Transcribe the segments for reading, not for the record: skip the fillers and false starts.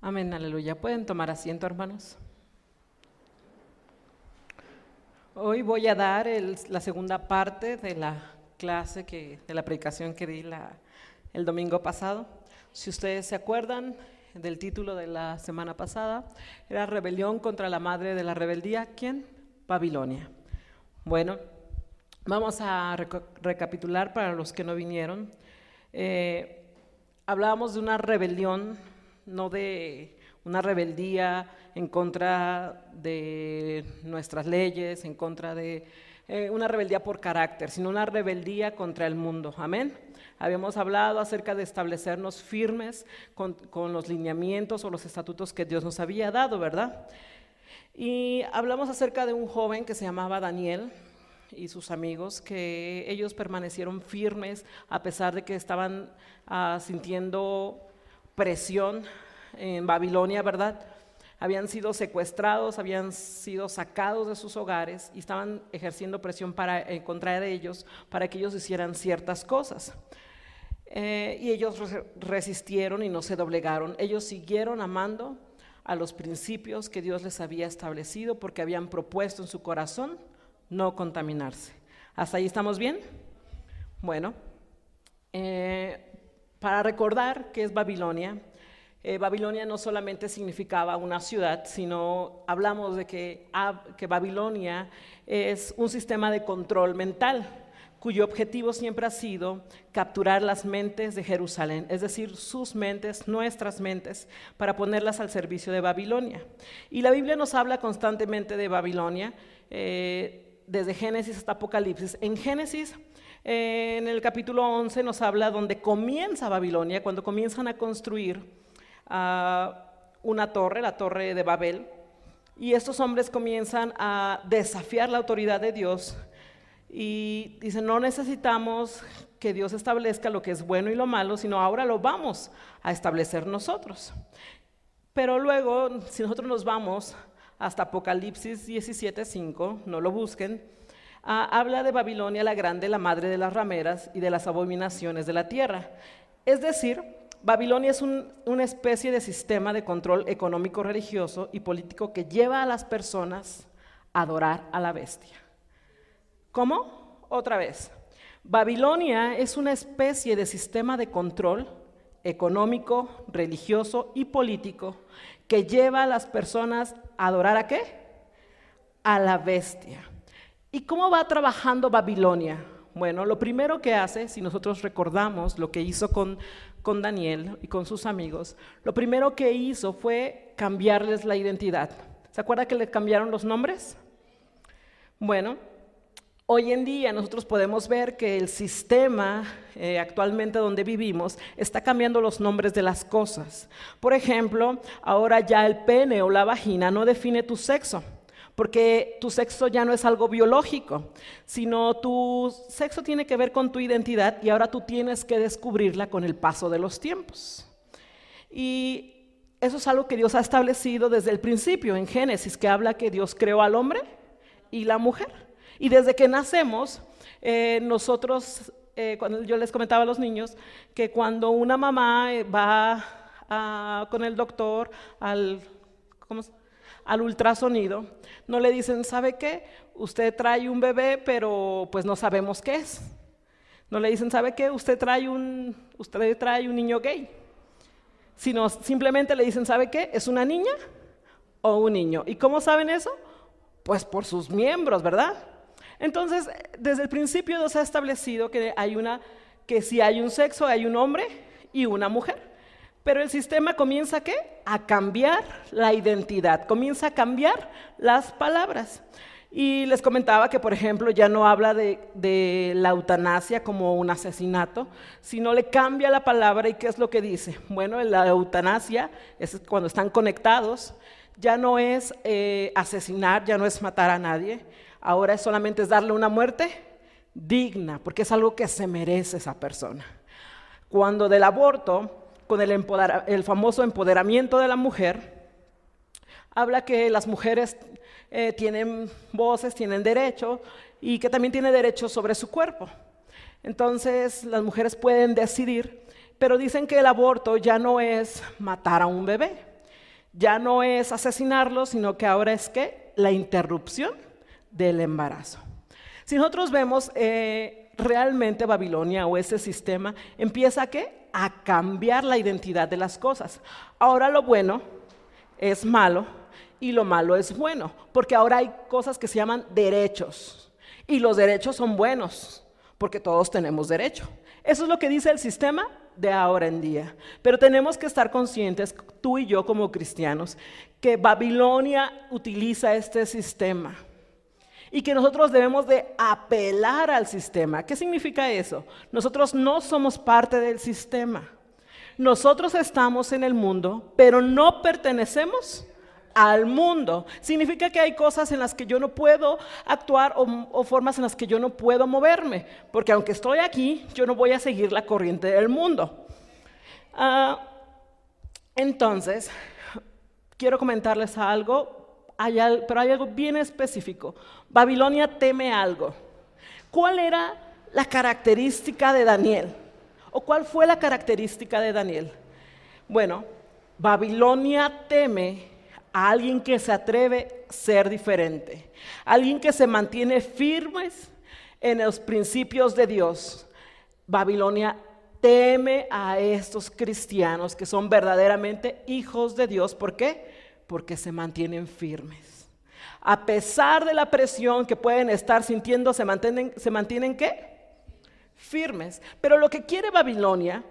Amén, aleluya. ¿Pueden tomar asiento, hermanos? Hoy voy a dar la segunda parte de la clase, de la predicación que di el domingo pasado. Si ustedes se acuerdan del título de la semana pasada, era Rebelión contra la madre de la rebeldía. ¿Quién? Babilonia. Bueno, vamos a recapitular para los que no vinieron. Hablábamos de una rebelión, no de una rebeldía en contra de nuestras leyes, en contra de una rebeldía por carácter, sino una rebeldía contra el mundo. Amén. Habíamos hablado acerca de establecernos firmes con los lineamientos o los estatutos que Dios nos había dado, ¿verdad? Y hablamos acerca de un joven que se llamaba Daniel y sus amigos, que ellos permanecieron firmes a pesar de que estaban sintiendo presión en Babilonia, ¿verdad? Habían sido secuestrados, habían sido sacados de sus hogares y estaban ejerciendo presión en contra de ellos para que ellos hicieran ciertas cosas. Y ellos resistieron y no se doblegaron. Ellos siguieron amando a los principios que Dios les había establecido porque habían propuesto en su corazón no contaminarse. ¿Hasta ahí estamos bien? Bueno, para recordar qué es Babilonia, Babilonia no solamente significaba una ciudad, sino hablamos de que Babilonia es un sistema de control mental, cuyo objetivo siempre ha sido capturar las mentes de Jerusalén, es decir, sus mentes, nuestras mentes, para ponerlas al servicio de Babilonia. Y la Biblia nos habla constantemente de Babilonia, desde Génesis hasta Apocalipsis. En Génesis, en el capítulo 11, nos habla donde comienza Babilonia, cuando comienzan a construir una torre, la torre de Babel, y estos hombres comienzan a desafiar la autoridad de Dios y dicen: no necesitamos que Dios establezca lo que es bueno y lo malo, sino ahora lo vamos a establecer nosotros. Pero luego, si nosotros nos vamos hasta Apocalipsis 17:5, no lo busquen, habla de Babilonia la grande, la madre de las rameras y de las abominaciones de la tierra. Es decir, Babilonia es una especie de sistema de control económico, religioso y político que lleva a las personas a adorar a la bestia. ¿Cómo? Otra vez. Babilonia es una especie de sistema de control económico, religioso y político que lleva a las personas a adorar ¿a qué? A la bestia. ¿Y cómo va trabajando Babilonia? Bueno, lo primero que hace, si nosotros recordamos lo que hizo con Daniel y con sus amigos, lo primero que hizo fue cambiarles la identidad. ¿Se acuerda que le cambiaron los nombres? Bueno, hoy en día nosotros podemos ver que el sistema actualmente donde vivimos está cambiando los nombres de las cosas. Por ejemplo, ahora ya el pene o la vagina no define tu sexo, porque tu sexo ya no es algo biológico, sino tu sexo tiene que ver con tu identidad y ahora tú tienes que descubrirla con el paso de los tiempos. Y eso es algo que Dios ha establecido desde el principio en Génesis, que habla que Dios creó al hombre y la mujer. Y desde que nacemos, nosotros, cuando yo les comentaba a los niños, que cuando una mamá va con el doctor al ultrasonido, no le dicen: ¿sabe qué? Usted trae un bebé, pero pues no sabemos qué es. No le dicen: ¿sabe qué? Usted trae un niño gay. Sino simplemente le dicen: ¿sabe qué? ¿Es una niña o un niño? ¿Y cómo saben eso? Pues por sus miembros, ¿verdad? Entonces, desde el principio Dios ha establecido que si hay un sexo, hay un hombre y una mujer. Pero el sistema comienza ¿qué? A cambiar la identidad, comienza a cambiar las palabras. Y les comentaba que, por ejemplo, ya no habla de la eutanasia como un asesinato, sino le cambia la palabra. ¿Y qué es lo que dice? Bueno, la eutanasia es cuando están conectados, ya no es asesinar, ya no es matar a nadie, ahora solamente es darle una muerte digna, porque es algo que se merece esa persona. Cuando del aborto, con el famoso empoderamiento de la mujer, habla que las mujeres tienen voces, tienen derecho y que también tienen derecho sobre su cuerpo. Entonces las mujeres pueden decidir, pero dicen que el aborto ya no es matar a un bebé, Ya no es asesinarlos, sino que ahora es ¿qué? La interrupción del embarazo. Si nosotros vemos realmente Babilonia o ese sistema empieza ¿qué? A cambiar la identidad de las cosas. Ahora lo bueno es malo y lo malo es bueno, porque ahora hay cosas que se llaman derechos y los derechos son buenos, porque todos tenemos derecho. Eso es lo que dice el sistema de ahora en día. Pero tenemos que estar conscientes, tú y yo como cristianos, que Babilonia utiliza este sistema y que nosotros debemos de apelar al sistema. ¿Qué significa eso? Nosotros no somos parte del sistema. Nosotros estamos en el mundo, pero no pertenecemos al mundo. Significa que hay cosas en las que yo no puedo actuar o formas en las que yo no puedo moverme, porque aunque estoy aquí, yo no voy a seguir la corriente del mundo. Entonces, quiero comentarles algo, pero hay algo bien específico. Babilonia teme algo. ¿Cuál era la característica de Daniel? ¿O cuál fue la característica de Daniel? Bueno, Babilonia teme a alguien que se atreve a ser diferente, alguien que se mantiene firmes en los principios de Dios. Babilonia teme a estos cristianos que son verdaderamente hijos de Dios. ¿Por qué? Porque se mantienen firmes. A pesar de la presión que pueden estar sintiendo, se mantienen ¿qué? Firmes. Pero lo que quiere Babilonia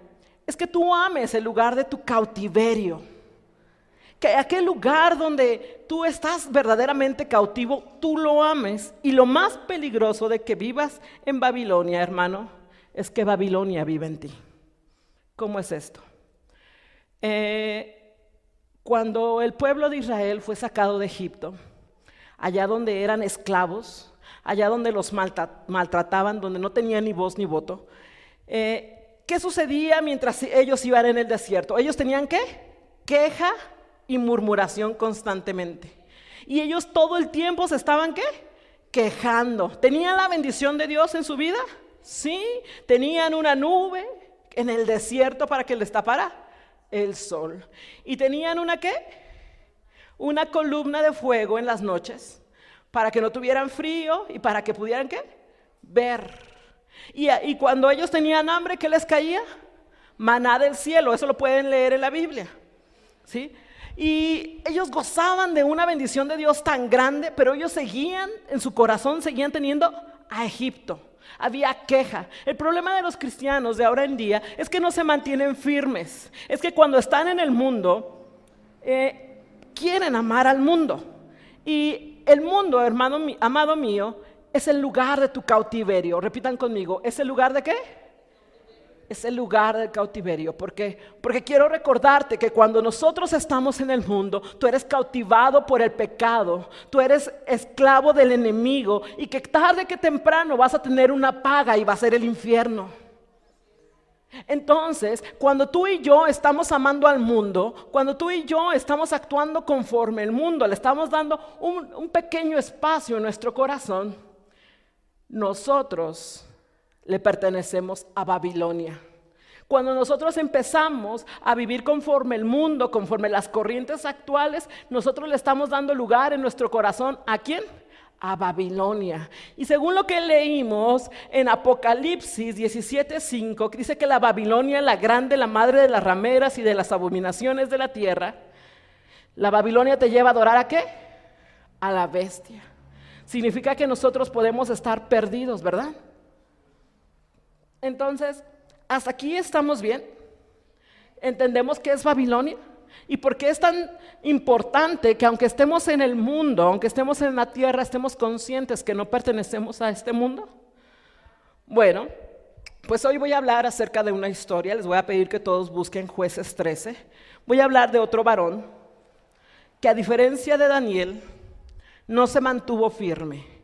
es que tú ames el lugar de tu cautiverio. Que aquel lugar donde tú estás verdaderamente cautivo, tú lo ames. Y lo más peligroso de que vivas en Babilonia, hermano, es que Babilonia vive en ti. ¿Cómo es esto? Cuando el pueblo de Israel fue sacado de Egipto, allá donde eran esclavos, allá donde los maltrataban, donde no tenían ni voz ni voto, ¿qué sucedía mientras ellos iban en el desierto? Ellos tenían ¿qué? Queja y murmuración constantemente. Y ellos todo el tiempo se estaban ¿qué? Quejando. ¿Tenían la bendición de Dios en su vida? Sí. ¿Tenían una nube en el desierto para que les tapara el sol? ¿Y tenían una qué? Una columna de fuego en las noches para que no tuvieran frío y para que pudieran ¿qué? Ver. Y cuando ellos tenían hambre, ¿qué les caía? Maná del cielo. Eso lo pueden leer en la Biblia. ¿Sí? Y ellos gozaban de una bendición de Dios tan grande, pero ellos seguían, en su corazón seguían teniendo a Egipto. Había queja. El problema de los cristianos de ahora en día es que no se mantienen firmes. Es que cuando están en el mundo, quieren amar al mundo. Y el mundo, hermano, amado mío, es el lugar de tu cautiverio. Repitan conmigo, ¿es el lugar de qué? Es el lugar del cautiverio. ¿Por qué? Porque quiero recordarte que cuando nosotros estamos en el mundo, tú eres cautivado por el pecado, tú eres esclavo del enemigo y que tarde que temprano vas a tener una paga y va a ser el infierno. Entonces, cuando tú y yo estamos amando al mundo, cuando tú y yo estamos actuando conforme el mundo, le estamos dando un pequeño espacio en nuestro corazón, nosotros le pertenecemos a Babilonia. Cuando nosotros empezamos a vivir conforme el mundo, conforme las corrientes actuales, nosotros le estamos dando lugar en nuestro corazón. ¿A quién? A Babilonia. Y según lo que leímos en Apocalipsis 17:5, que dice que la Babilonia, la grande, la madre de las rameras y de las abominaciones de la tierra, la Babilonia te lleva a adorar ¿a qué? A la bestia. Significa que nosotros podemos estar perdidos, ¿verdad? Entonces, hasta aquí estamos bien. Entendemos qué es Babilonia y por qué es tan importante que aunque estemos en el mundo, aunque estemos en la tierra, estemos conscientes que no pertenecemos a este mundo. Bueno, pues hoy voy a hablar acerca de una historia. Les voy a pedir que todos busquen Jueces 13. Voy a hablar de otro varón que, a diferencia de Daniel, no se mantuvo firme.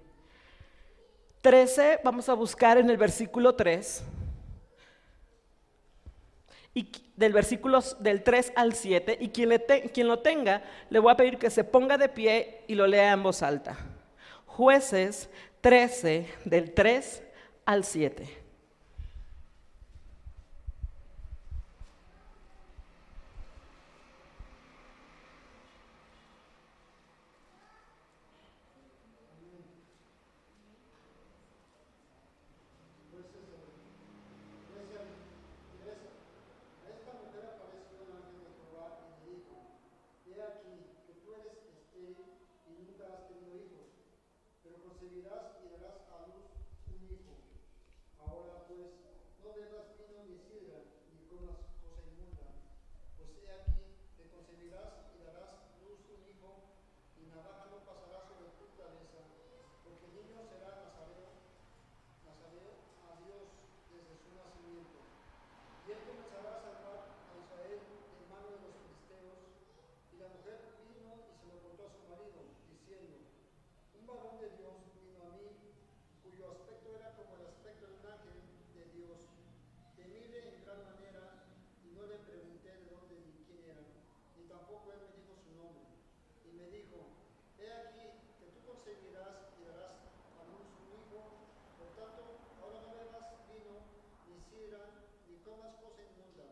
13, vamos a buscar en el versículo 3, y del versículo del 3 al 7, y quien lo tenga, le voy a pedir que se ponga de pie y lo lea en voz alta. Jueces 13, del 3 al 7. nunca has tenido hijos, pero concebirás y darás a luz un hijo. Ahora pues, no bebas vino ni sidra, ni comas cosa inmunda, pues he aquí que concebirás y darás luz un hijo, y navaja no pasará sobre tu cabeza, porque el niño será nazareo a Dios desde su nacimiento. Y él comenzará a salvar a Israel en mano de los filisteos. Y la mujer vino y se lo contó a su marido, diciendo: un varón de Dios vino a mí, cuyo aspecto era como el aspecto de un ángel de Dios. Temíle en gran manera, y no le pregunté de dónde ni quién era, ni tampoco él me dijo su nombre. Y me dijo: he aquí que tú concebirás y darás a luz un hijo, por tanto, ahora no bebas vino, ni sidra, ni comas cosa inmunda,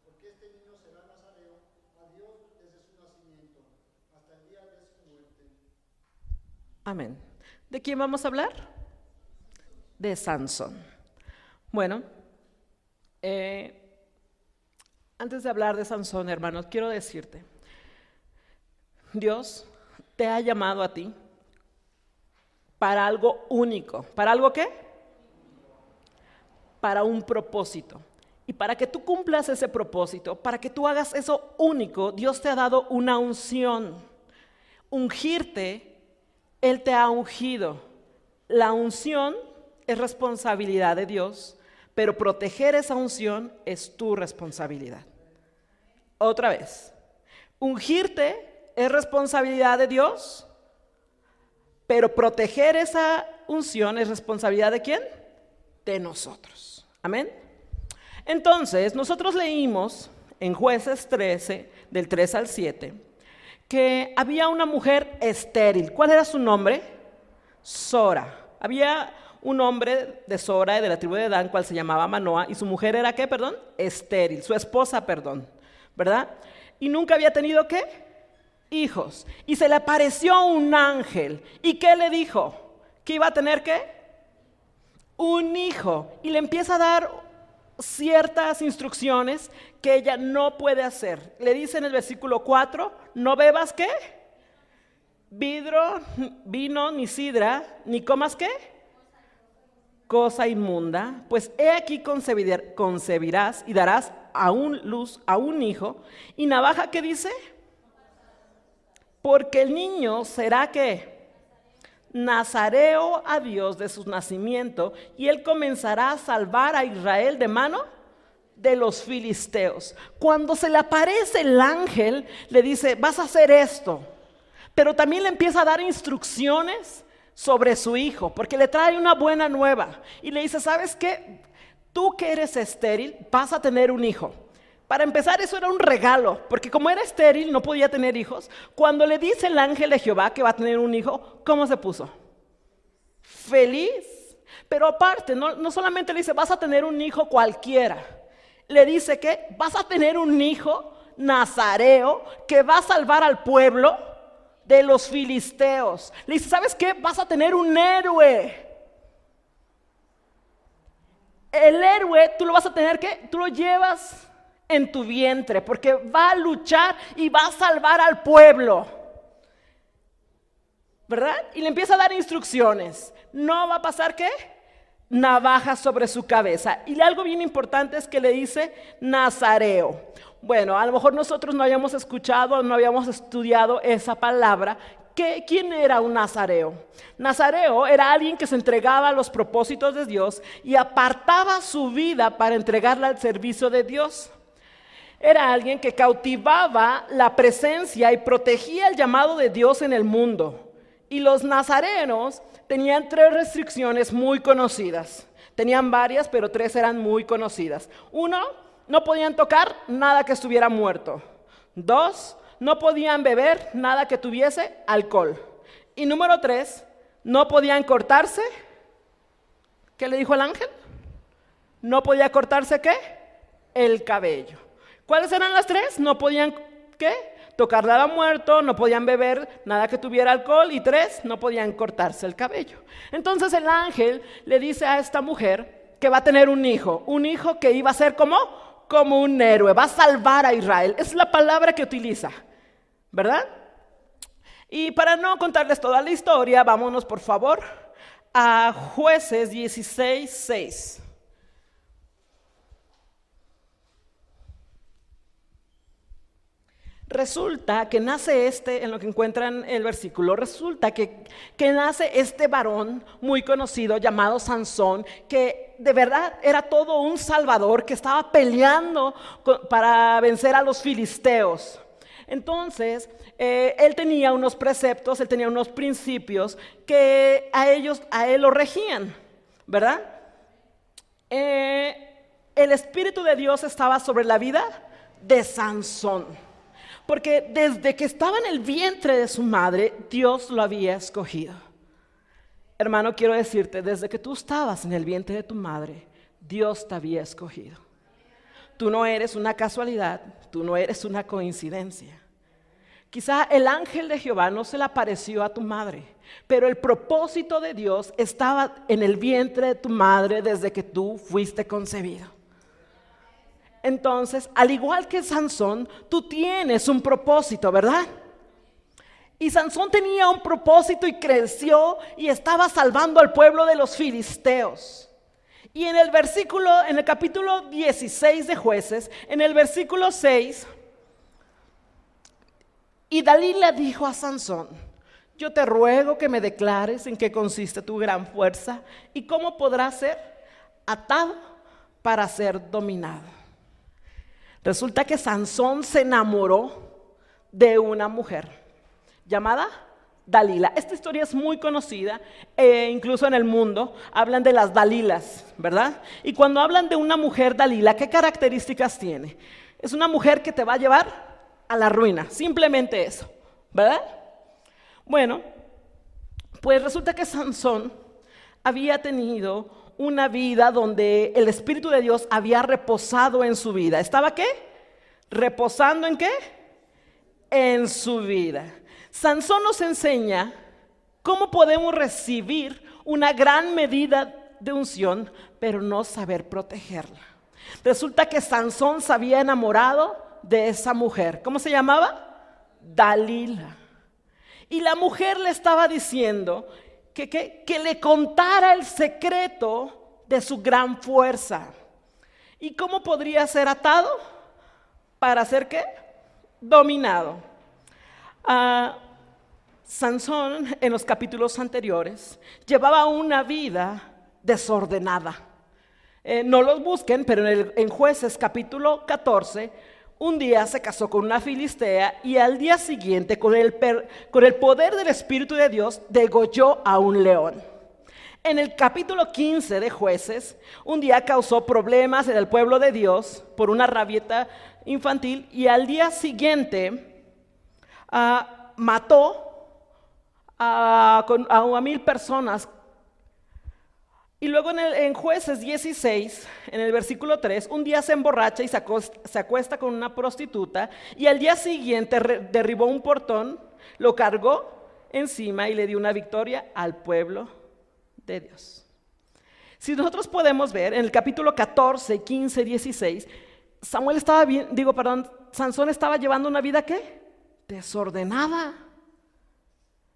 porque este niño será nazareo a Dios desde su nacimiento, hasta el día de su muerte. Amén. ¿De quién vamos a hablar? De Sansón. Bueno, antes de hablar de Sansón, hermanos, quiero decirte, Dios te ha llamado a ti para algo único. ¿Para algo qué? Para un propósito. Y para que tú cumplas ese propósito, para que tú hagas eso único, Dios te ha dado una unción. Ungirte, Él te ha ungido. La unción es responsabilidad de Dios, pero proteger esa unción es tu responsabilidad. Otra vez, ungirte es responsabilidad de Dios, pero proteger esa unción es responsabilidad ¿de quién? De nosotros. Amén. Entonces, nosotros leímos en Jueces 13, del 3 al 7, que había una mujer estéril. ¿Cuál era su nombre? Sora. Había un hombre de Sora, de la tribu de Dan, cual se llamaba Manoa, y su mujer era ¿qué, perdón? Estéril, su esposa, perdón, ¿verdad? Y nunca había tenido ¿qué? Hijos. Y se le apareció un ángel. ¿Y qué le dijo? ¿Que iba a tener qué? Un hijo. Y le empieza a dar ciertas instrucciones que ella no puede hacer. Le dice en el versículo 4, no bebas ¿qué? Vino, ni sidra, ni comas ¿qué? Cosa inmunda. Pues he aquí concebirás y darás a un hijo. Y navaja, ¿qué dice? Porque el niño será ¿qué? Nazareo a Dios de su nacimiento, y él comenzará a salvar a Israel de mano de los filisteos. Cuando se le aparece el ángel, le dice: vas a hacer esto, pero también le empieza a dar instrucciones sobre su hijo, porque le trae una buena nueva, y le dice: ¿sabes qué? Tú que eres estéril, vas a tener un hijo. Para empezar, eso era un regalo, porque como era estéril, no podía tener hijos. Cuando le dice el ángel de Jehová que va a tener un hijo, ¿cómo se puso? Feliz. Pero aparte, no solamente le dice, vas a tener un hijo cualquiera. Le dice que vas a tener un hijo nazareo que va a salvar al pueblo de los filisteos. Le dice, ¿sabes qué? Vas a tener un héroe. El héroe, tú lo vas a tener, ¿qué? Tú lo llevas en tu vientre, porque va a luchar y va a salvar al pueblo, ¿verdad? Y le empieza a dar instrucciones. No va a pasar ¿qué? Navaja sobre su cabeza. Y algo bien importante es que le dice nazareo. Bueno, a lo mejor nosotros no habíamos escuchado, no habíamos estudiado esa palabra. ¿Quién era un nazareo? Nazareo era alguien que se entregaba a los propósitos de Dios y apartaba su vida para entregarla al servicio de Dios. Era alguien que cautivaba la presencia y protegía el llamado de Dios en el mundo. Y los nazarenos tenían 3 restricciones muy conocidas. Tenían varias, pero 3 eran muy conocidas. 1, no podían tocar nada que estuviera muerto. 2, no podían beber nada que tuviese alcohol. Y número 3, no podían cortarse. ¿Qué le dijo el ángel? No podía cortarse ¿qué? El cabello. ¿Cuáles eran las 3? No podían, ¿qué? Tocar nada muerto, no podían beber nada que tuviera alcohol, y 3, no podían cortarse el cabello. Entonces el ángel le dice a esta mujer que va a tener un hijo que iba a ser como un héroe, va a salvar a Israel. Es la palabra que utiliza, ¿verdad? Y para no contarles toda la historia, vámonos por favor a Jueces 16:6. Resulta que nace en lo que encuentran el versículo, resulta que nace este varón muy conocido llamado Sansón, que de verdad era todo un salvador, que estaba peleando para vencer a los filisteos. Entonces, él tenía unos preceptos, él tenía unos principios que a él lo regían, ¿verdad? El Espíritu de Dios estaba sobre la vida de Sansón. Porque desde que estaba en el vientre de su madre, Dios lo había escogido. Hermano, quiero decirte, desde que tú estabas en el vientre de tu madre, Dios te había escogido. Tú no eres una casualidad, tú no eres una coincidencia. Quizá el ángel de Jehová no se le apareció a tu madre, pero el propósito de Dios estaba en el vientre de tu madre desde que tú fuiste concebido. Entonces, al igual que Sansón, tú tienes un propósito, ¿verdad? Y Sansón tenía un propósito y creció y estaba salvando al pueblo de los filisteos. Y en el capítulo 16 de Jueces, en el versículo 6, y Dalila dijo a Sansón: yo te ruego que me declares en qué consiste tu gran fuerza y cómo podrás ser atado para ser dominado. Resulta que Sansón se enamoró de una mujer llamada Dalila. Esta historia es muy conocida, incluso en el mundo hablan de las Dalilas, ¿verdad? Y cuando hablan de una mujer Dalila, ¿qué características tiene? Es una mujer que te va a llevar a la ruina, simplemente eso, ¿verdad? Bueno, pues resulta que Sansón había tenido una vida donde el Espíritu de Dios había reposado en su vida. ¿Estaba qué? ¿Reposando en qué? En su vida. Sansón nos enseña cómo podemos recibir una gran medida de unción, pero no saber protegerla. Resulta que Sansón se había enamorado de esa mujer. ¿Cómo se llamaba? Dalila. Y la mujer le estaba diciendo que le contara el secreto de su gran fuerza. ¿Y cómo podría ser atado? ¿Para ser qué? Dominado. Sansón, en los capítulos anteriores, llevaba una vida desordenada. No los busquen, pero en Jueces capítulo 14, un día se casó con una filistea y al día siguiente, con el poder del Espíritu de Dios, degolló a un león. En el capítulo 15 de Jueces, un día causó problemas en el pueblo de Dios por una rabieta infantil y al día siguiente mató a 1,000 personas. Y luego en Jueces 16, en el versículo 3, un día se emborracha y se acuesta con una prostituta y al día siguiente derribó un portón, lo cargó encima y le dio una victoria al pueblo de Dios. Si nosotros podemos ver en el capítulo 14, 15, 16, Sansón estaba llevando una vida ¿qué? Desordenada.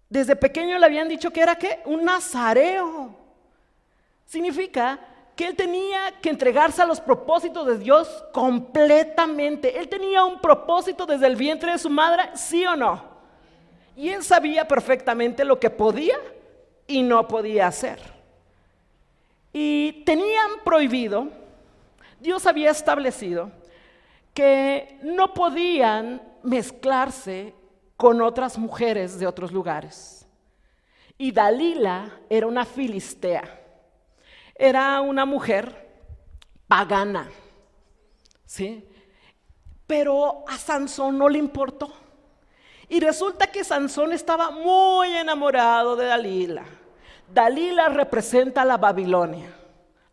Desde pequeño le habían dicho que era ¿qué? Un nazareo. Significa que él tenía que entregarse a los propósitos de Dios completamente. Él tenía un propósito desde el vientre de su madre, ¿sí o no? Y él sabía perfectamente lo que podía y no podía hacer. Y tenían prohibido, Dios había establecido que no podían mezclarse con otras mujeres de otros lugares. Y Dalila era una filistea. Era una mujer pagana, ¿sí? Pero a Sansón no le importó. Y resulta que Sansón estaba muy enamorado de Dalila. Dalila representa a la Babilonia.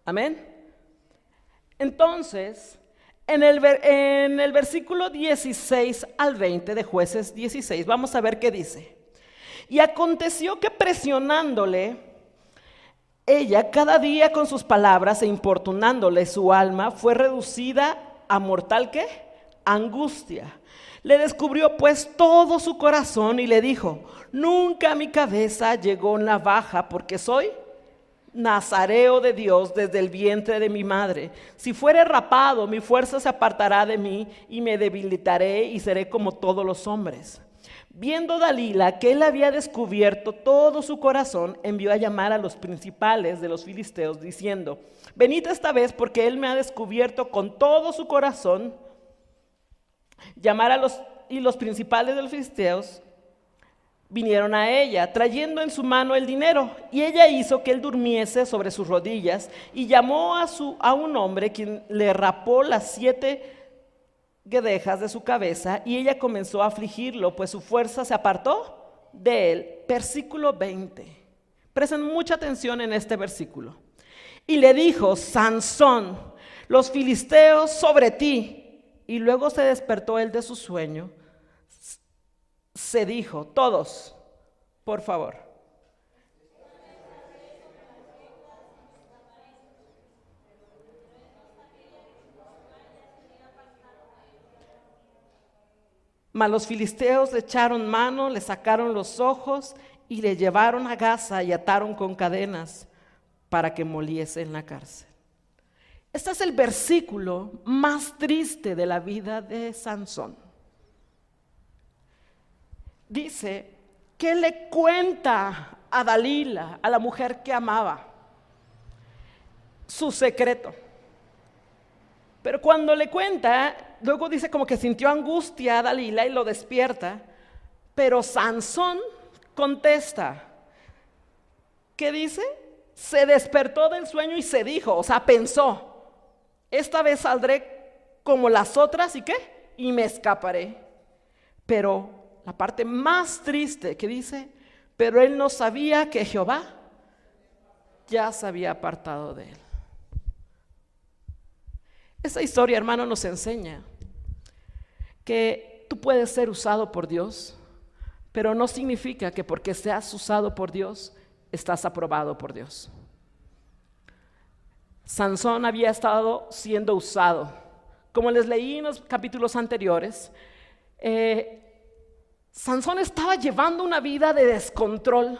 Amén. Entonces, en el versículo 16 al 20 de Jueces 16, vamos a ver qué dice. Y aconteció que presionándole, ella cada día con sus palabras e importunándole su alma, fue reducida a mortal ¿qué? Angustia. Le descubrió pues todo su corazón y le dijo: nunca mi cabeza llegó en la baja, porque soy nazareo de Dios desde el vientre de mi madre. Si fuere rapado, mi fuerza se apartará de mí y me debilitaré y seré como todos los hombres. Viendo Dalila que él había descubierto todo su corazón, envió a llamar a los principales de los filisteos, diciendo: venid esta vez, porque él me ha descubierto con todo su corazón. Y los principales de los filisteos vinieron a ella, trayendo en su mano el dinero, y ella hizo que él durmiese sobre sus rodillas, y llamó a un hombre, quien le rapó las 7 guedejas de su cabeza, y ella comenzó a afligirlo, pues su fuerza se apartó de él. Versículo 20. Presten mucha atención en este versículo. Y le dijo: Sansón, los filisteos sobre ti. Y luego se despertó él de su sueño. Se dijo, todos, por favor. Mas los filisteos le echaron mano, le sacaron los ojos y le llevaron a Gaza y ataron con cadenas para que moliese en la cárcel. Este es el versículo más triste de la vida de Sansón. Dice que le cuenta a Dalila, a la mujer que amaba, su secreto. Pero cuando le cuenta, luego dice como que sintió angustia a Dalila y lo despierta. Pero Sansón contesta, ¿qué dice? Se despertó del sueño y se dijo, o sea, pensó: esta vez saldré como las otras, ¿y qué? Y me escaparé. Pero la parte más triste que dice: pero él no sabía que Jehová ya se había apartado de él. Esta historia, hermano, nos enseña que tú puedes ser usado por Dios, pero no significa que porque seas usado por Dios, estás aprobado por Dios. Sansón había estado siendo usado. Como les leí en los capítulos anteriores, Sansón estaba llevando una vida de descontrol,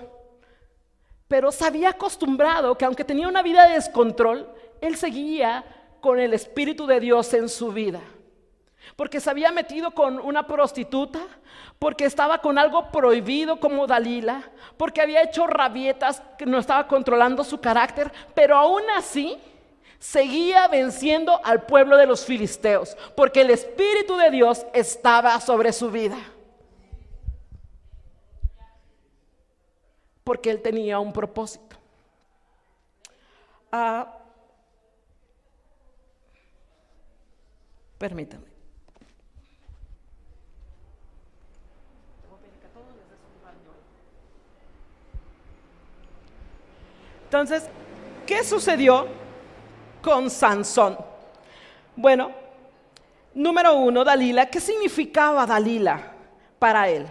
pero se había acostumbrado que aunque tenía una vida de descontrol, él seguía con el Espíritu de Dios en su vida. Porque se había metido con una prostituta, porque estaba con algo prohibido como Dalila, porque había hecho rabietas que no estaba controlando su carácter, pero aún así seguía venciendo al pueblo de los filisteos, porque el Espíritu de Dios estaba sobre su vida. Porque él tenía un propósito. Permítame. Entonces, ¿qué sucedió con Sansón? Bueno, número 1, Dalila. ¿Qué significaba Dalila para él?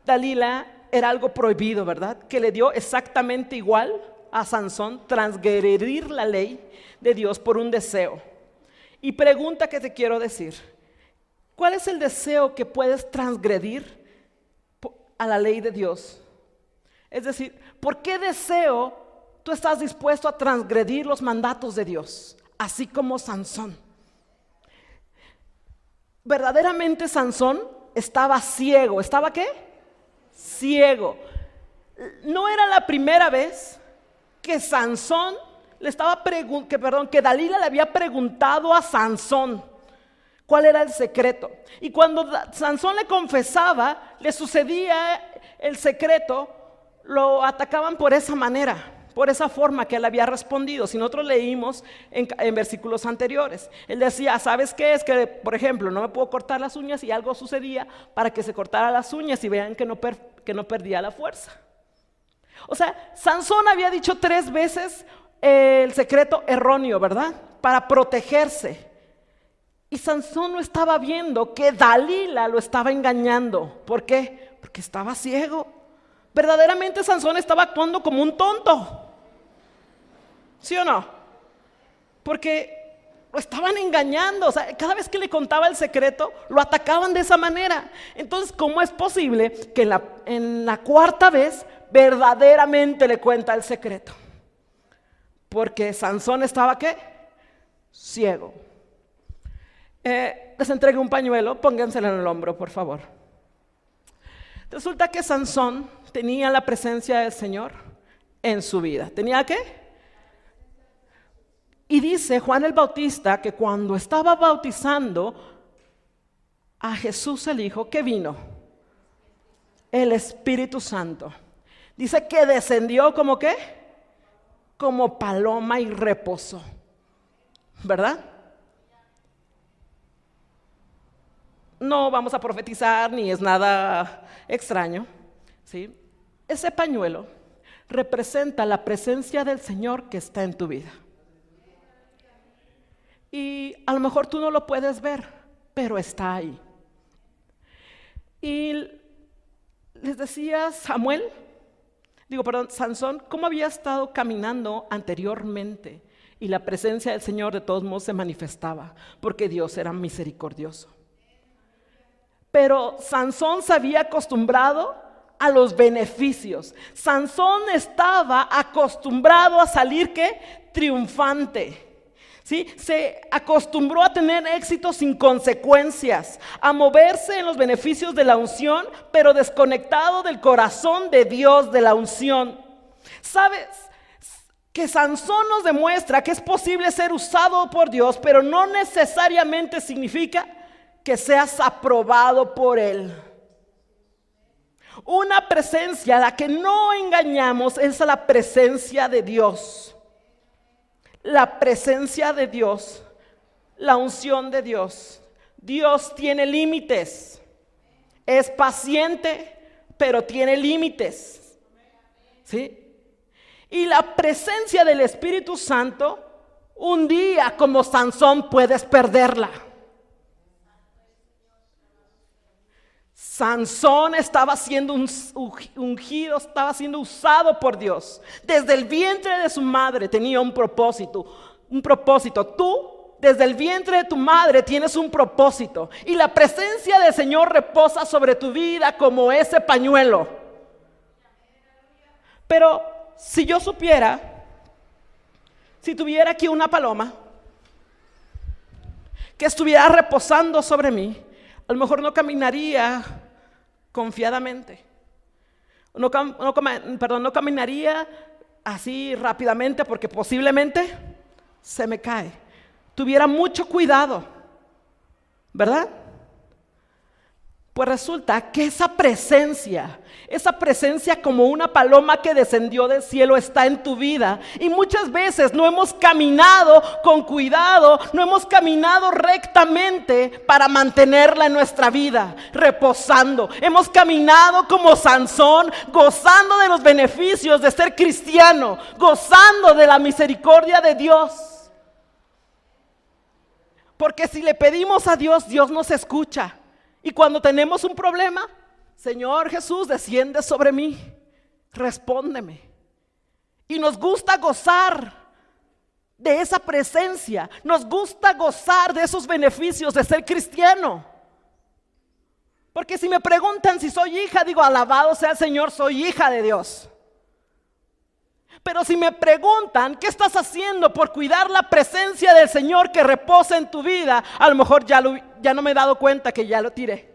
Dalila era algo prohibido, ¿verdad? Que le dio exactamente igual a Sansón transgredir la ley de Dios por un deseo. Y pregunta que te quiero decir: ¿cuál es el deseo que puedes transgredir a la ley de Dios? Es decir, ¿por qué deseo tú estás dispuesto a transgredir los mandatos de Dios? Así como Sansón. Verdaderamente Sansón estaba ciego. ¿Estaba qué? Ciego. No era la primera vez que Sansón que Dalila le había preguntado a Sansón cuál era el secreto. Y cuando Sansón le confesaba, le sucedía el secreto, lo atacaban por esa manera, por esa forma que él había respondido. Si nosotros leímos en versículos anteriores, él decía: ¿sabes qué? Es que, por ejemplo, no me puedo cortar las uñas, y algo sucedía para que se cortara las uñas y vean que no perdía la fuerza. O sea, Sansón había dicho 3 veces el secreto erróneo, ¿verdad? Para protegerse. Y Sansón no estaba viendo que Dalila lo estaba engañando. ¿Por qué? Porque estaba ciego. Verdaderamente Sansón estaba actuando como un tonto. ¿Sí o no? Porque lo estaban engañando. O sea, cada vez que le contaba el secreto, lo atacaban de esa manera. Entonces, ¿cómo es posible que en la cuarta vez verdaderamente le cuenta el secreto? Porque Sansón estaba, ¿qué? Ciego. Les entregué un pañuelo, pónganselo en el hombro, por favor. Resulta que Sansón tenía la presencia del Señor en su vida. ¿Tenía qué? Y dice Juan el Bautista que cuando estaba bautizando a Jesús el Hijo, ¿qué vino? El Espíritu Santo. Dice que descendió como ¿qué? Como paloma y reposó. ¿Verdad? No vamos a profetizar ni es nada extraño, ¿sí? Ese pañuelo representa la presencia del Señor que está en tu vida. Y a lo mejor tú no lo puedes ver, pero está ahí. Y les decía Sansón, cómo había estado caminando anteriormente y la presencia del Señor de todos modos se manifestaba, porque Dios era misericordioso. Pero Sansón se había acostumbrado a los beneficios. Sansón estaba acostumbrado a salir ¿qué? Triunfante. ¿Sí? Se acostumbró a tener éxito sin consecuencias, a moverse en los beneficios de la unción, pero desconectado del corazón de Dios, de la unción. ¿Sabes? Que Sansón nos demuestra que es posible ser usado por Dios, pero no necesariamente significa que seas aprobado por Él. Una presencia a la que no engañamos es la presencia de Dios. La presencia de Dios, la unción de Dios. Dios tiene límites. Es paciente, pero tiene límites. ¿Sí? Y la presencia del Espíritu Santo, un día como Sansón puedes perderla. Sansón estaba siendo ungido, estaba siendo usado por Dios. Desde el vientre de su madre tenía un propósito. Tú, desde el vientre de tu madre, tienes un propósito. Y la presencia del Señor reposa sobre tu vida como ese pañuelo. Pero si yo supiera, si tuviera aquí una paloma que estuviera reposando sobre mí, a lo mejor no caminaría confiadamente. No caminaría así rápidamente porque posiblemente se me cae. Tuviera mucho cuidado, ¿verdad? Pues resulta que esa presencia como una paloma que descendió del cielo está en tu vida. Y muchas veces no hemos caminado con cuidado, no hemos caminado rectamente para mantenerla en nuestra vida, reposando. Hemos caminado como Sansón, gozando de los beneficios de ser cristiano, gozando de la misericordia de Dios. Porque si le pedimos a Dios, Dios nos escucha. Y cuando tenemos un problema, Señor Jesús, desciende sobre mí, respóndeme. Y nos gusta gozar de esa presencia, nos gusta gozar de esos beneficios de ser cristiano. Porque si me preguntan si soy hija, digo, alabado sea el Señor, soy hija de Dios. Pero si me preguntan, ¿qué estás haciendo por cuidar la presencia del Señor que reposa en tu vida? A lo mejor ya no me he dado cuenta que ya lo tiré.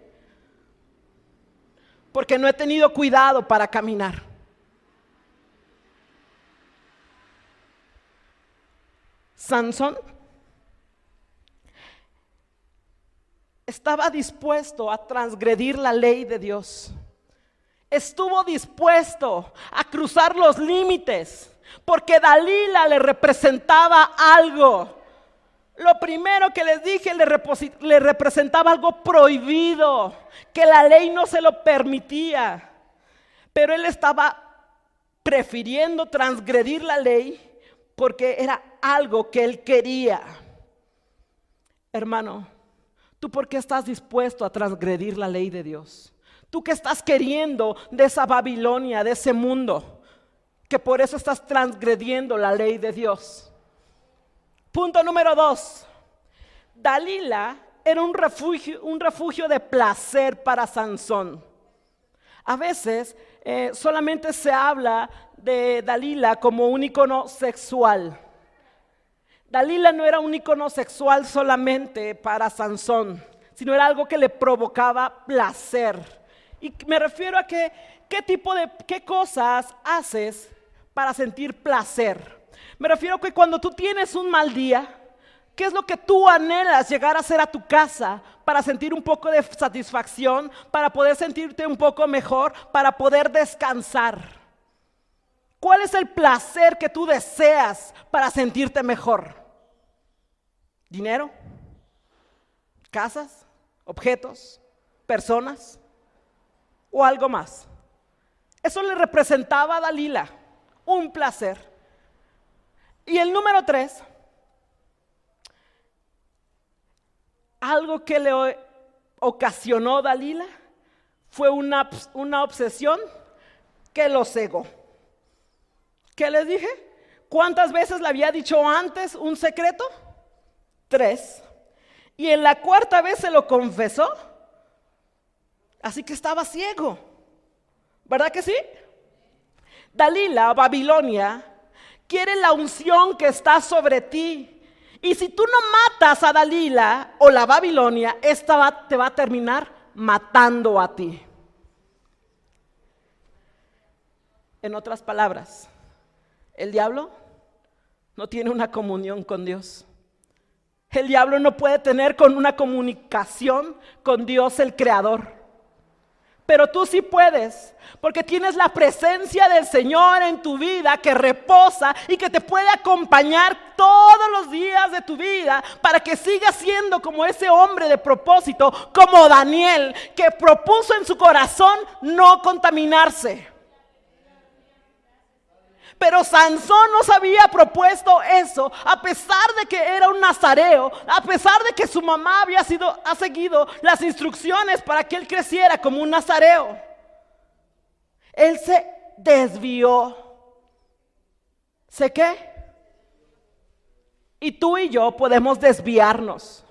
Porque no he tenido cuidado para caminar. Sansón estaba dispuesto a transgredir la ley de Dios. Estuvo dispuesto a cruzar los límites porque Dalila le representaba algo. Lo primero que les dije, le representaba algo prohibido, que la ley no se lo permitía. Pero él estaba prefiriendo transgredir la ley porque era algo que él quería. Hermano, ¿tú por qué estás dispuesto a transgredir la ley de Dios? ¿Tú qué estás queriendo de esa Babilonia, de ese mundo? Que por eso estás transgrediendo la ley de Dios. Punto número 2. Dalila era un refugio de placer para Sansón. A veces solamente se habla de Dalila como un icono sexual. Dalila no era un icono sexual solamente para Sansón, sino era algo que le provocaba placer. Y me refiero a qué cosas haces para sentir placer. Me refiero a que cuando tú tienes un mal día, ¿qué es lo que tú anhelas llegar a hacer a tu casa para sentir un poco de satisfacción, para poder sentirte un poco mejor, para poder descansar? ¿Cuál es el placer que tú deseas para sentirte mejor? ¿Dinero? ¿Casas? ¿Objetos? ¿Personas? ¿O algo más? Eso le representaba a Dalila un placer. Y el número 3, algo que le ocasionó Dalila fue una obsesión que lo cegó. ¿Qué les dije? ¿Cuántas veces le había dicho antes un secreto? 3. Y en la 4ª vez se lo confesó. Así que estaba ciego. ¿Verdad que sí? Dalila, Babilonia, quiere la unción que está sobre ti. Y si tú no matas a Dalila o la Babilonia, esta te va a terminar matando a ti. En otras palabras, el diablo no tiene una comunión con Dios. El diablo no puede tener una comunicación con Dios el Creador. Pero tú sí puedes, porque tienes la presencia del Señor en tu vida que reposa y que te puede acompañar todos los días de tu vida para que sigas siendo como ese hombre de propósito, como Daniel, que propuso en su corazón no contaminarse. Pero Sansón no se había propuesto eso, a pesar de que era un nazareo, a pesar de que su mamá ha seguido las instrucciones para que él creciera como un nazareo. Él se desvió. ¿Sé qué? Y tú y yo podemos desviarnos.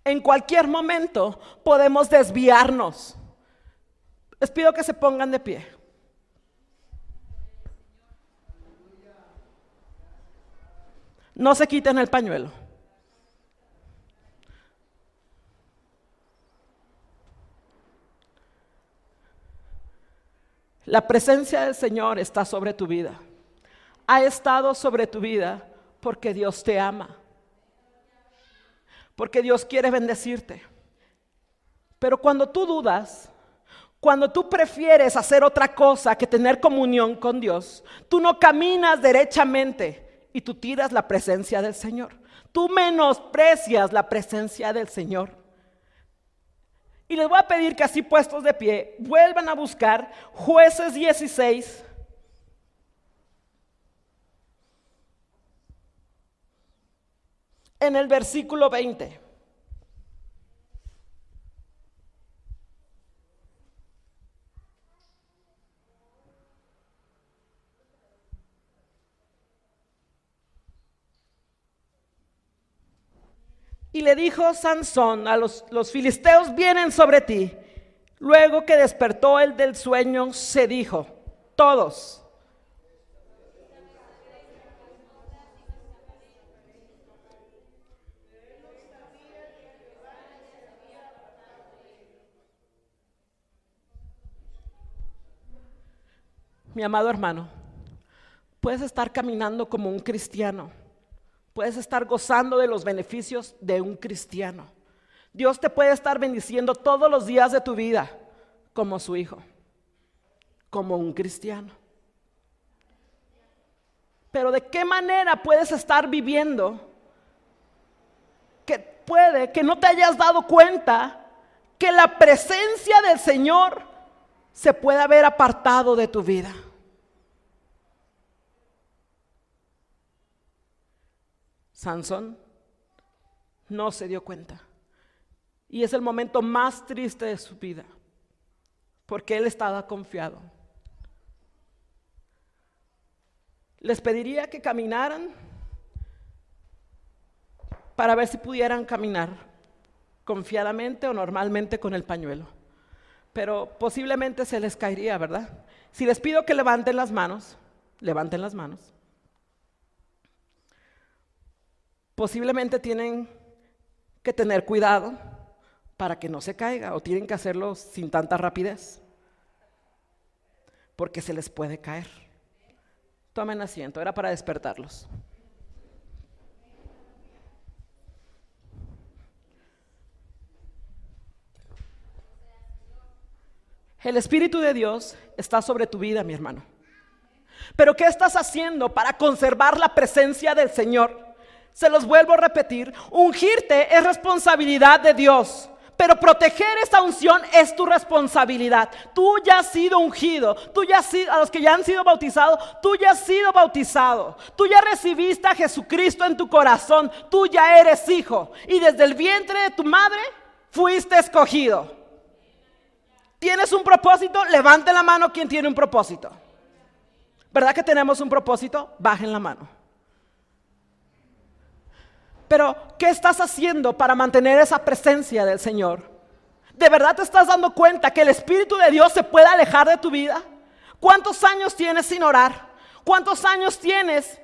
En cualquier momento podemos desviarnos. Les pido que se pongan de pie. No se quiten el pañuelo. La presencia del Señor está sobre tu vida. Ha estado sobre tu vida porque Dios te ama. Porque Dios quiere bendecirte. Pero cuando tú dudas, cuando tú prefieres hacer otra cosa que tener comunión con Dios, tú no caminas derechamente. Y tú tiras la presencia del Señor. Tú menosprecias la presencia del Señor. Y les voy a pedir que así puestos de pie, vuelvan a buscar Jueces 16. En el versículo 20. Y le dijo Sansón a los filisteos vienen sobre ti. Luego que despertó él del sueño, se dijo, todos. Mi amado hermano, puedes estar caminando como un cristiano. Puedes estar gozando de los beneficios de un cristiano. Dios te puede estar bendiciendo todos los días de tu vida como su hijo, como un cristiano. Pero ¿de qué manera puedes estar viviendo que puede que no te hayas dado cuenta que la presencia del Señor se puede haber apartado de tu vida? Sansón no se dio cuenta. Y es el momento más triste de su vida, porque él estaba confiado. Les pediría que caminaran para ver si pudieran caminar confiadamente o normalmente con el pañuelo. Pero posiblemente se les caería, ¿verdad? Si les pido que levanten las manos. Posiblemente tienen que tener cuidado para que no se caiga, o tienen que hacerlo sin tanta rapidez, porque se les puede caer. Tomen asiento, era para despertarlos. El Espíritu de Dios está sobre tu vida, mi hermano. Pero ¿qué estás haciendo para conservar la presencia del Señor? Se los vuelvo a repetir, ungirte es responsabilidad de Dios, pero proteger esta unción es tu responsabilidad. Tú ya has sido ungido, a los que ya han sido bautizados, tú ya has sido bautizado. Tú ya recibiste a Jesucristo en tu corazón, tú ya eres hijo. Y desde el vientre de tu madre fuiste escogido. ¿Tienes un propósito? Levante la mano quien tiene un propósito. ¿Verdad que tenemos un propósito? Bajen la mano. Pero, ¿qué estás haciendo para mantener esa presencia del Señor? ¿De verdad te estás dando cuenta que el Espíritu de Dios se puede alejar de tu vida? ¿Cuántos años tienes sin orar? ¿Cuántos años tienes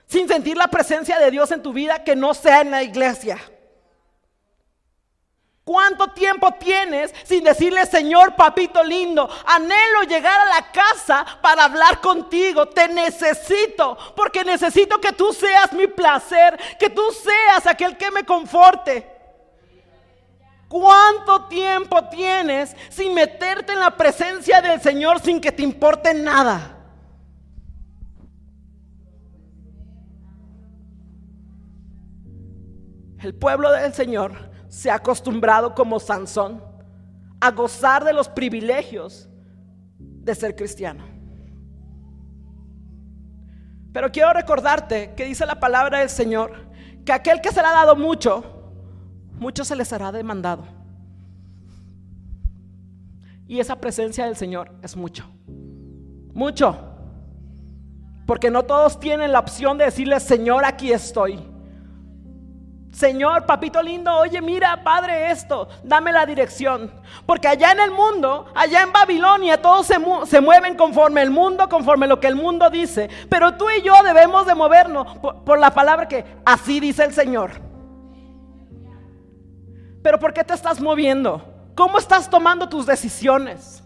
sin sentir la presencia de Dios en tu vida que no sea en la iglesia? ¿Cuánto tiempo tienes sin decirle: Señor, papito lindo, anhelo llegar a la casa para hablar contigo, te necesito, porque necesito que tú seas mi placer, que tú seas aquel que me conforte? ¿Cuánto tiempo tienes sin meterte en la presencia del Señor sin que te importe nada? El pueblo del Señor se ha acostumbrado, como Sansón, a gozar de los privilegios de ser cristiano. Pero quiero recordarte que dice la palabra del Señor que aquel que se le ha dado mucho, mucho se le será demandado. Y esa presencia del Señor es mucho, mucho. Porque no todos tienen la opción de decirle: Señor, aquí estoy. Señor, papito lindo, oye, mira, Padre, esto, dame la dirección. Porque allá en el mundo, allá en Babilonia, todos se mueven conforme el mundo, conforme lo que el mundo dice. Pero tú y yo debemos de movernos por la palabra que así dice el Señor. Pero ¿por qué te estás moviendo? ¿Cómo estás tomando tus decisiones?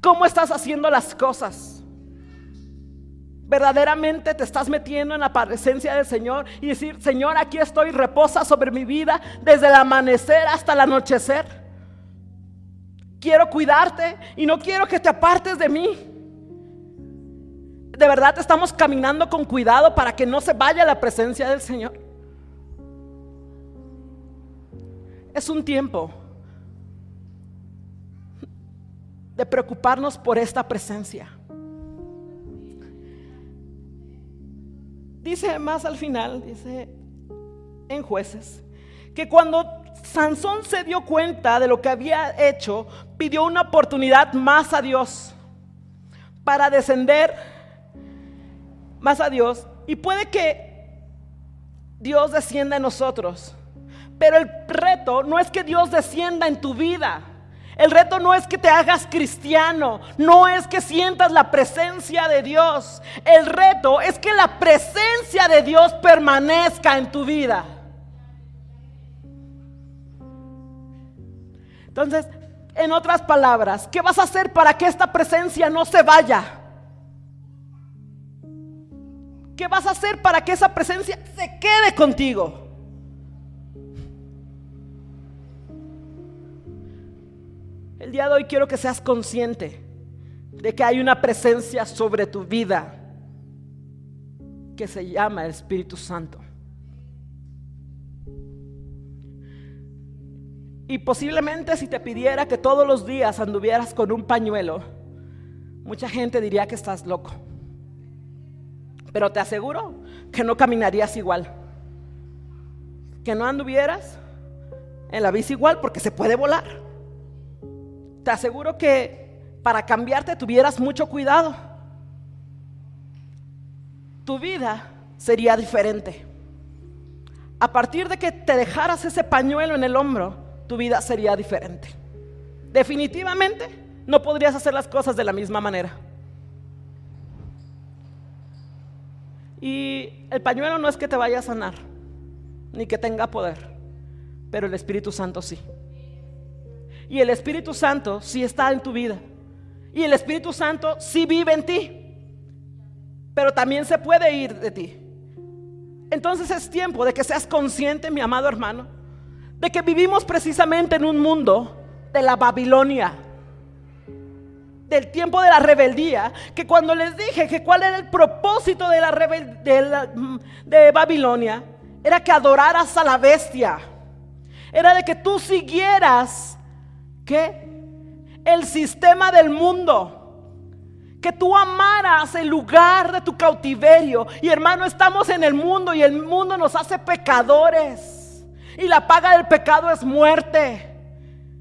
¿Cómo estás haciendo las cosas? ¿Verdaderamente te estás metiendo en la presencia del Señor y decir: Señor, aquí estoy, reposa sobre mi vida desde el amanecer hasta el anochecer? Quiero cuidarte y no quiero que te apartes de mí. ¿De verdad estamos caminando con cuidado para que no se vaya la presencia del Señor? Es un tiempo de preocuparnos por esta presencia. Dice más al final, dice en Jueces, que cuando Sansón se dio cuenta de lo que había hecho, pidió una oportunidad más a Dios para descender más a Dios. Y puede que Dios descienda en nosotros, pero el reto no es que Dios descienda en tu vida. El reto no es que te hagas cristiano, no es que sientas la presencia de Dios. El reto es que la presencia de Dios permanezca en tu vida. Entonces, en otras palabras, ¿qué vas a hacer para que esta presencia no se vaya? ¿Qué vas a hacer para que esa presencia se quede contigo? El día de hoy quiero que seas consciente de que hay una presencia sobre tu vida que se llama el Espíritu Santo. Y posiblemente si te pidiera que todos los días anduvieras con un pañuelo, mucha gente diría que estás loco. Pero te aseguro que no caminarías igual, que no anduvieras en la bici igual, porque se puede volar. Te aseguro que para cambiarte tuvieras mucho cuidado. Tu vida sería diferente. a partir de que te dejaras ese pañuelo en el hombro, tu vida sería diferente. Definitivamente no podrías hacer las cosas de la misma manera. Y el pañuelo no es que te vaya a sanar, ni que tenga poder, pero el Espíritu Santo sí. Y el Espíritu Santo sí está en tu vida. Y el Espíritu Santo sí vive en ti, pero también se puede ir de ti. Entonces es tiempo de que seas consciente, mi amado hermano, de que vivimos precisamente en un mundo de la Babilonia, del tiempo de la rebeldía, que cuando les dije que cuál era el propósito de Babilonia, era que adoraras a la bestia, era de que tú siguieras el sistema del mundo, que tú amaras el lugar de tu cautiverio. Y hermano, estamos en el mundo y el mundo nos hace pecadores, y la paga del pecado es muerte,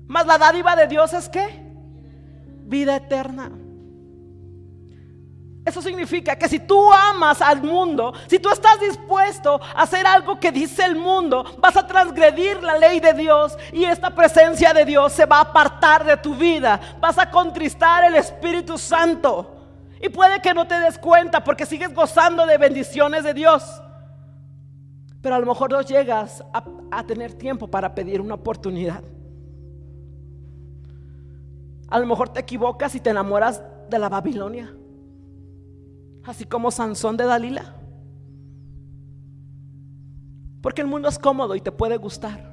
mas la dádiva de Dios es ¿qué? Vida eterna. Eso significa que si tú amas al mundo, si tú estás dispuesto a hacer algo que dice el mundo, vas a transgredir la ley de Dios, y esta presencia de Dios se va a apartar de tu vida. Vas a contristar el Espíritu Santo, y puede que no te des cuenta porque sigues gozando de bendiciones de Dios, pero a lo mejor no llegas a tener tiempo para pedir una oportunidad. A lo mejor te equivocas y te enamoras de la Babilonia, así como Sansón de Dalila, porque el mundo es cómodo y te puede gustar,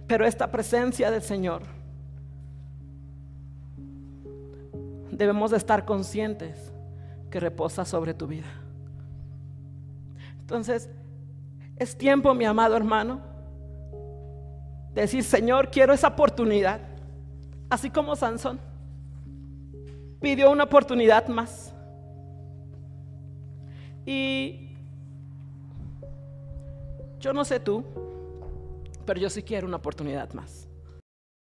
pero esta presencia del Señor, debemos de estar conscientes que reposa sobre tu vida. Entonces es tiempo, mi amado hermano, de decir: Señor, quiero esa oportunidad, así como Sansón pidió una oportunidad más. Y yo no sé tú, pero yo sí quiero una oportunidad más.